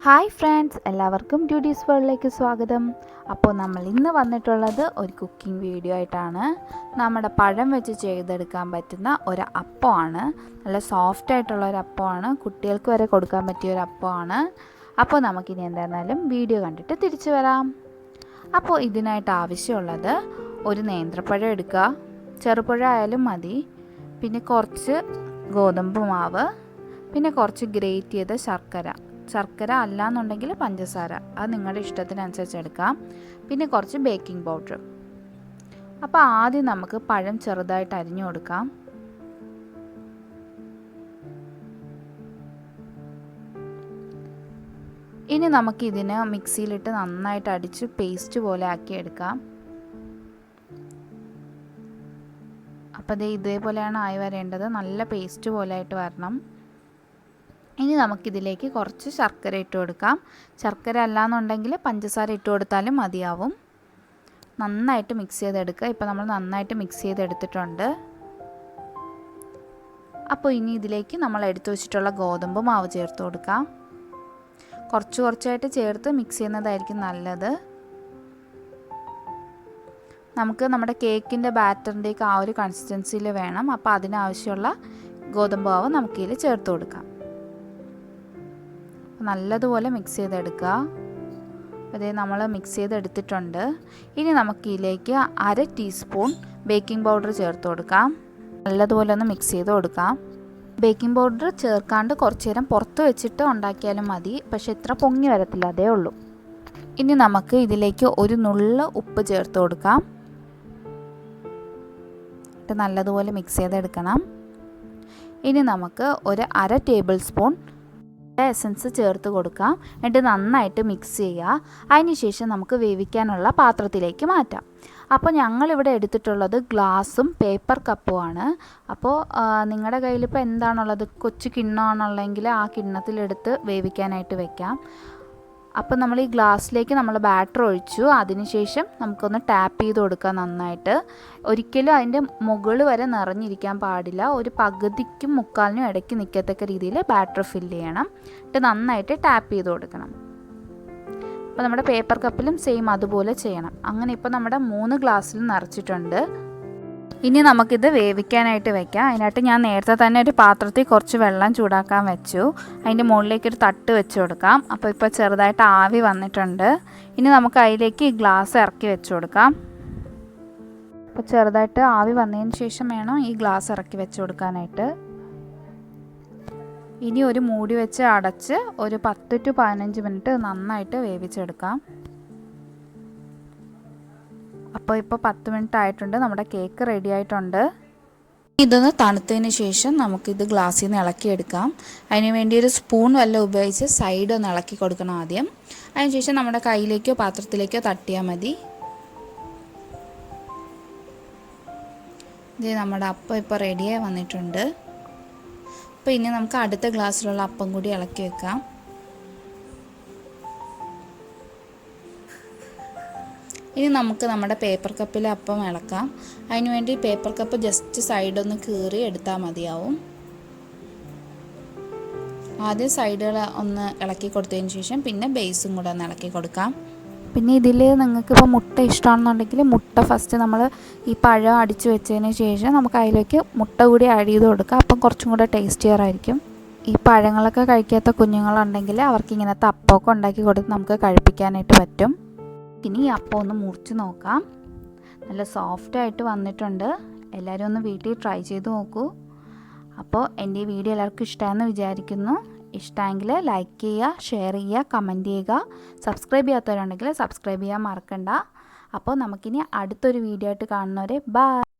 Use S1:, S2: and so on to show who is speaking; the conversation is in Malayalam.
S1: ഹായ് ഫ്രണ്ട്സ്, എല്ലാവർക്കും ഡ്യൂഡീസ് വേൾഡിലേക്ക് സ്വാഗതം. അപ്പോൾ നമ്മൾ ഇന്ന് വന്നിട്ടുള്ളത് ഒരു കുക്കിംഗ് വീഡിയോ ആയിട്ടാണ്. നമ്മുടെ പഴം വെച്ച് ചെയ്തെടുക്കാൻ പറ്റുന്ന ഒരു അപ്പമാണ്. നല്ല സോഫ്റ്റ് ആയിട്ടുള്ള ഒരു അപ്പമാണ്. കുട്ടികൾക്ക് വരെ കൊടുക്കാൻ പറ്റിയ ഒരു അപ്പമാണ്. അപ്പോൾ നമുക്കിനി എന്തായിരുന്നാലും വീഡിയോ കണ്ടിട്ട് തിരിച്ചു വരാം. അപ്പോൾ ഇതിനായിട്ട് ആവശ്യമുള്ളത് ഒരു നേന്ത്രപ്പഴം എടുക്കുക, ചെറുപഴം ആയാലും മതി, പിന്നെ കുറച്ച് ഗോതമ്പ് മാവ്, പിന്നെ കുറച്ച് ഗ്രേറ്റ് ചെയ്ത ശർക്കര അല്ലാന്നുണ്ടെങ്കിൽ പഞ്ചസാര, അത് നിങ്ങളുടെ ഇഷ്ടത്തിനനുസരിച്ച് എടുക്കാം, പിന്നെ കുറച്ച് ബേക്കിംഗ് പൗഡർ. അപ്പോൾ ആദ്യം നമുക്ക് പഴം ചെറുതായിട്ട് അരിഞ്ഞു കൊടുക്കാം. ഇനി നമുക്ക് ഇതിനെ മിക്സിയിലിട്ട് നന്നായിട്ട് അടിച്ച് പേസ്റ്റ് പോലെ ആക്കി എടുക്കാം. അപ്പോൾ ഇതേപോലെയാണ് ആയി വരേണ്ടത്, നല്ല പേസ്റ്റ് പോലെ ആയിട്ട് വരണം. ഇനി നമുക്കിതിലേക്ക് കുറച്ച് ശർക്കര ഇട്ട് കൊടുക്കാം. ശർക്കര അല്ലാന്നുണ്ടെങ്കിൽ പഞ്ചസാര ഇട്ട് കൊടുത്താലും മതിയാവും. നന്നായിട്ട് മിക്സ് ചെയ്തെടുക്കുക. ഇപ്പോൾ നമ്മൾ നന്നായിട്ട് മിക്സ് ചെയ്തെടുത്തിട്ടുണ്ട്. അപ്പോൾ ഇനി ഇതിലേക്ക് നമ്മൾ എടുത്തു വെച്ചിട്ടുള്ള ഗോതമ്പ് മാവ് ചേർത്ത് കൊടുക്കാം. കുറച്ചായിട്ട് ചേർത്ത് മിക്സ് ചെയ്യുന്നതായിരിക്കും നല്ലത്. നമുക്ക് നമ്മുടെ കേക്കിൻ്റെ ബാറ്ററിൻ്റെയൊക്കെ ആ ഒരു കൺസിസ്റ്റൻസിയിൽ വേണം. അപ്പോൾ അതിനാവശ്യമുള്ള ഗോതമ്പ് മാവ് നമുക്കിതിൽ ചേർത്ത് കൊടുക്കാം. നല്ലതുപോലെ മിക്സ് ചെയ്തെടുക്കുക. അതേ നമ്മൾ മിക്സ് ചെയ്തെടുത്തിട്ടുണ്ട്. ഇനി നമുക്ക് ഇതിലേക്ക് 1/2 ടീസ്പൂൺ ബേക്കിംഗ് പൗഡർ ചേർത്ത് കൊടുക്കാം. നല്ലതുപോലെ ഒന്ന് മിക്സ് ചെയ്ത് കൊടുക്കാം. ബേക്കിംഗ് പൗഡർ ചേർക്കാണ്ട് കുറച്ച് നേരം പുറത്ത് വെച്ചിട്ട് ഉണ്ടാക്കിയാലും മതി, പക്ഷേ ഇത്ര പൊങ്ങി വരത്തില്ല, അതേ ഉള്ളൂ. ഇനി നമുക്ക് ഇതിലേക്ക് ഒരു നുള്ള് ഉപ്പ് ചേർത്ത് കൊടുക്കാം. എന്നിട്ട് നല്ലതുപോലെ മിക്സ് ചെയ്തെടുക്കണം. ഇനി നമുക്ക് ഒരു 1/2 ടേബിൾ സ്പൂൺ എസൻസ് ചേർത്ത് കൊടുക്കാം. എന്നിട്ട് നന്നായിട്ട് മിക്സ് ചെയ്യുക. അതിനുശേഷം നമുക്ക് വേവിക്കാനുള്ള പാത്രത്തിലേക്ക് മാറ്റാം. അപ്പോൾ ഞങ്ങളിവിടെ എടുത്തിട്ടുള്ളത് ഗ്ലാസും പേപ്പർ കപ്പുമാണ്. അപ്പോൾ നിങ്ങളുടെ കയ്യിലിപ്പോൾ എന്താണുള്ളത്, കൊച്ചു കിണ്ണമാണുള്ളതെങ്കിൽ ആ കിണ്ണത്തിലെടുത്ത് വേവിക്കാനായിട്ട് വെക്കാം. അപ്പോൾ നമ്മൾ ഈ ഗ്ലാസ്സിലേക്ക് നമ്മൾ ബാറ്റർ ഒഴിച്ചു. അതിനുശേഷം നമുക്കൊന്ന് ടാപ്പ് ചെയ്ത് കൊടുക്കാം നന്നായിട്ട്. ഒരിക്കലും അതിൻ്റെ മുകളിൽ വരെ നിറഞ്ഞിരിക്കാൻ പാടില്ല. ഒരു പകുതിക്കും മുക്കാലിനും ഇടയ്ക്ക് നിൽക്കത്തക്ക രീതിയിൽ ബാറ്റർ ഫില്ല് ചെയ്യണം. എന്നിട്ട് നന്നായിട്ട് ടാപ്പ് ചെയ്ത് കൊടുക്കണം. അപ്പോൾ നമ്മുടെ പേപ്പർ കപ്പിലും സെയിം അതുപോലെ ചെയ്യണം. അങ്ങനെ ഇപ്പോൾ നമ്മുടെ 3 ഗ്ലാസ്സിലും നിറച്ചിട്ടുണ്ട്. ഇനി നമുക്കിത് വേവിക്കാനായിട്ട് വെക്കാം. അതിനായിട്ട് ഞാൻ നേരത്തെ തന്നെ ഒരു പാത്രത്തിൽ കുറച്ച് വെള്ളം ചൂടാക്കാൻ വെച്ചു. അതിൻ്റെ മുകളിലേക്ക് ഒരു തട്ട് വെച്ച് കൊടുക്കാം. അപ്പോൾ ഇപ്പോൾ ചെറുതായിട്ട് ആവി വന്നിട്ടുണ്ട്. ഇനി നമുക്ക് അതിലേക്ക് ഈ ഗ്ലാസ് ഇറക്കി വെച്ച് കൊടുക്കാം. അപ്പോൾ ചെറുതായിട്ട് ആവി വന്നതിന് ശേഷം വേണം ഈ ഗ്ലാസ് ഇറക്കി വെച്ച് കൊടുക്കാനായിട്ട്. ഇനി ഒരു മൂടി വെച്ച് അടച്ച് ഒരു 10 to 15 മിനിറ്റ് നന്നായിട്ട് വേവിച്ചെടുക്കാം. അപ്പോൾ ഇപ്പോൾ 10 മിനിറ്റ് ആയിട്ടുണ്ട്. നമ്മുടെ കേക്ക് റെഡി ആയിട്ടുണ്ട്. ഇതൊന്ന് തണുത്തതിന് ശേഷം നമുക്കിത് ഗ്ലാസ്സിൽ നിന്ന് ഇളക്കിയെടുക്കാം. അതിന് വേണ്ടി ഒരു സ്പൂൺ വല്ലതും ഉപയോഗിച്ച് സൈഡ് ഒന്ന് ഇളക്കി കൊടുക്കണം ആദ്യം. അതിനുശേഷം നമ്മുടെ കയ്യിലേക്കോ പാത്രത്തിലേക്കോ തട്ടിയാൽ മതി. ഇത് നമ്മുടെ അപ്പം ഇപ്പോൾ റെഡിയായി വന്നിട്ടുണ്ട്. അപ്പോൾ ഇനി നമുക്ക് അടുത്ത ഗ്ലാസ്സിലുള്ള അപ്പം കൂടി ഇളക്കി വെക്കാം. ഇനി നമുക്ക് നമ്മുടെ പേപ്പർ കപ്പിലെ അപ്പം ഇളക്കാം. അതിനുവേണ്ടി പേപ്പർ കപ്പ് ജസ്റ്റ് സൈഡൊന്ന് കീറി എടുത്താൽ മതിയാവും. ആദ്യം സൈഡുകൾ ഒന്ന് ഇളക്കി കൊടുത്തതിന് ശേഷം പിന്നെ ബേസും കൂടെ ഒന്ന് ഇളക്കി കൊടുക്കാം. പിന്നെ ഇതിൽ നിങ്ങൾക്കിപ്പോൾ മുട്ട ഇഷ്ടമാണെന്നുണ്ടെങ്കിൽ മുട്ട ഫസ്റ്റ് നമ്മൾ ഈ പഴം അടിച്ച് വെച്ചതിന് ശേഷം നമുക്ക് അതിലേക്ക് മുട്ട കൂടി ആഡ് ചെയ്ത് കൊടുക്കാം. അപ്പം കുറച്ചും കൂടെ ടേസ്റ്റിയർ ആയിരിക്കും. ഈ പഴങ്ങളൊക്കെ കഴിക്കാത്ത കുഞ്ഞുങ്ങളുണ്ടെങ്കിൽ അവർക്ക് ഇങ്ങനത്തെ അപ്പമൊക്കെ ഉണ്ടാക്കി കൊടുത്ത് നമുക്ക് കഴിപ്പിക്കാനായിട്ട് പറ്റും. ഇനി ഈ അപ്പം ഒന്ന് മുറിച്ച് നോക്കാം. നല്ല സോഫ്റ്റായിട്ട് വന്നിട്ടുണ്ട്. എല്ലാവരും ഒന്ന് വീട്ടിൽ ട്രൈ ചെയ്ത് നോക്കൂ. അപ്പോൾ എൻ്റെ ഈ വീഡിയോ എല്ലാവർക്കും ഇഷ്ടമായെന്ന് വിചാരിക്കുന്നു. ഇഷ്ടമെങ്കിൽ ലൈക്ക് ചെയ്യുക, ഷെയർ ചെയ്യുക, കമൻറ്റ് ചെയ്യുക. സബ്സ്ക്രൈബ് ചെയ്യാത്തവരുണ്ടെങ്കിൽ സബ്സ്ക്രൈബ് ചെയ്യാൻ മറക്കണ്ട. അപ്പോൾ നമുക്കിനി അടുത്തൊരു വീഡിയോ ആയിട്ട് കാണുന്നവരെ ബൈ.